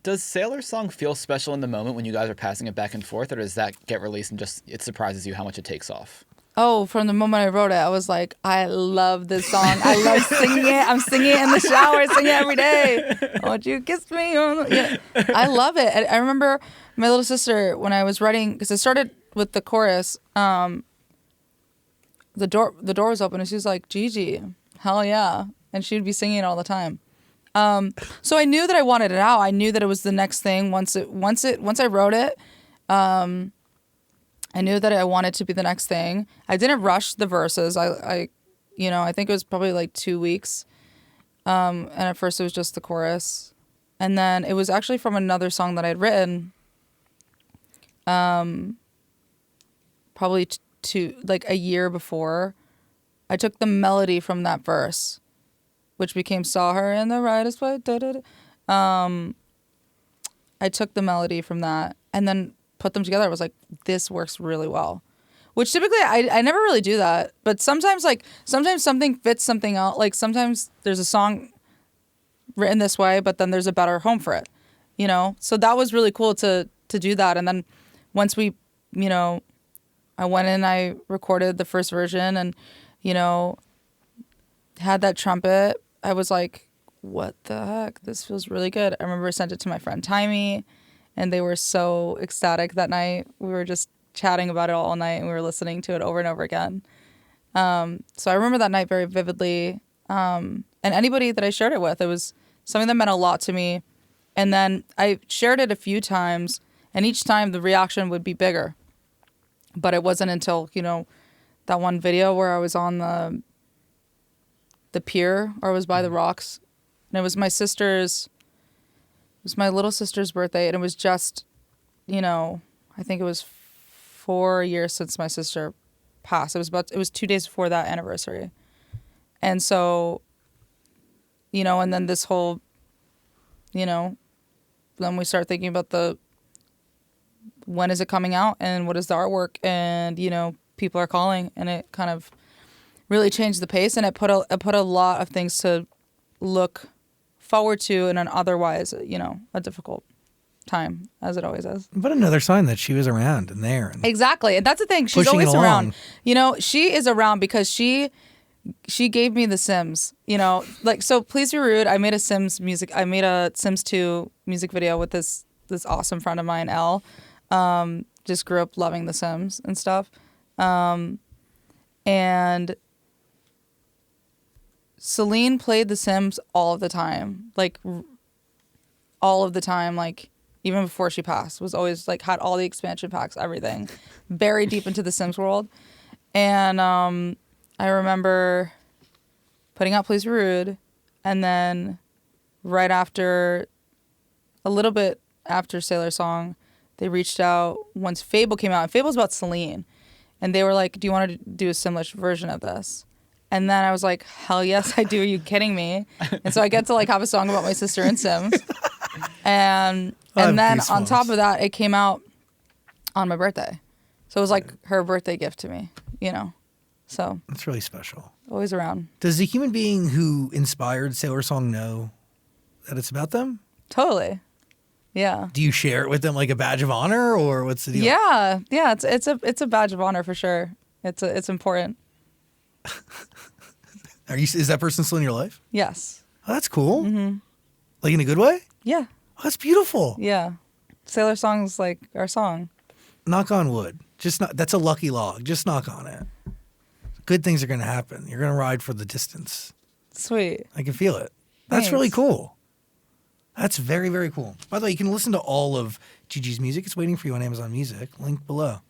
Does Sailor Song feel special in the moment when you guys are passing it back and forth, or does that get released and just it surprises you how much it takes off? Oh, from the moment I wrote it, I was like, I love this song. I love singing it. I'm singing it in the shower. I sing it every day. Won't you kiss me? Yeah. I love it. I remember my little sister, when I was writing, because it started with the chorus, the door was open and she was like, Gigi, hell yeah. And she'd be singing it all the time. So I knew that I wanted it out. I knew that it was the next thing. Once I wrote it, I knew that I wanted to be the next thing. I didn't rush the verses. I think it was probably like 2 weeks. And at first it was just the chorus. And then it was actually from another song that I'd written. Probably like a year before. I took the melody from that verse, which became Saw Her in the Rightest Way. I took the melody from that and then put them together. I was like, this works really well. Which typically I never really do that. But sometimes something fits something else. Like sometimes there's a song written this way, but then there's a better home for it. So that was really cool to do that. And then once we, I went in, I recorded the first version and, had that trumpet. I was like, what the heck? This feels really good. I remember I sent it to my friend Timey, and they were so ecstatic that night. We were just chatting about it all night, and we were listening to it over and over again. So I remember that night very vividly. And anybody that I shared it with, it was something that meant a lot to me. And then I shared it a few times, and each time the reaction would be bigger. But it wasn't until, that one video where I was on the pier, or I was by the rocks, and it was my little sister's birthday, and it was just, I think it was 4 years since my sister passed. It was 2 days before that anniversary. And so, and then this whole, then we start thinking about when is it coming out and what is the artwork, and, people are calling, and it kind of really changed the pace, and it put a lot of things to look forward to in an otherwise, a difficult time, as it always is. But another sign that she was around and there. And exactly. And that's the thing. She's always around. She is around because she gave me the Sims, so Please Be Rude. I made a Sims 2 music video with this awesome friend of mine, Elle. Just grew up loving the Sims and stuff. And Celine played The Sims all of the time, like even before she passed, was always like had all the expansion packs, everything, buried deep into the Sims world. And I remember putting out Please Be Rude, and then right after, a little bit after Sailor Song, they reached out once Fable came out, and Fable's about Celine, and they were like, do you want to do a similar version of this? And then I was like, hell yes, I do. Are you kidding me? And so I get to like have a song about my sister in Sims. And then on top of that, it came out on my birthday. So it was like her birthday gift to me, So that's really special. Always around. Does the human being who inspired Sailor Song know that it's about them? Totally. Yeah. Do you share it with them like a badge of honor, or what's the deal? Yeah. It's a badge of honor for sure. It's important. Is that person still in your life? Yes. Oh, that's cool. Mm-hmm. Like in a good way? Yeah. Oh, that's beautiful. Yeah. Sailor Song's like our song. Knock on wood. That's a lucky log. Just knock on it. Good things are going to happen. You're going to ride for the distance. Sweet. I can feel it. That's really cool. That's very, very cool. By the way, you can listen to all of Gigi's music. It's waiting for you on Amazon Music. Link below.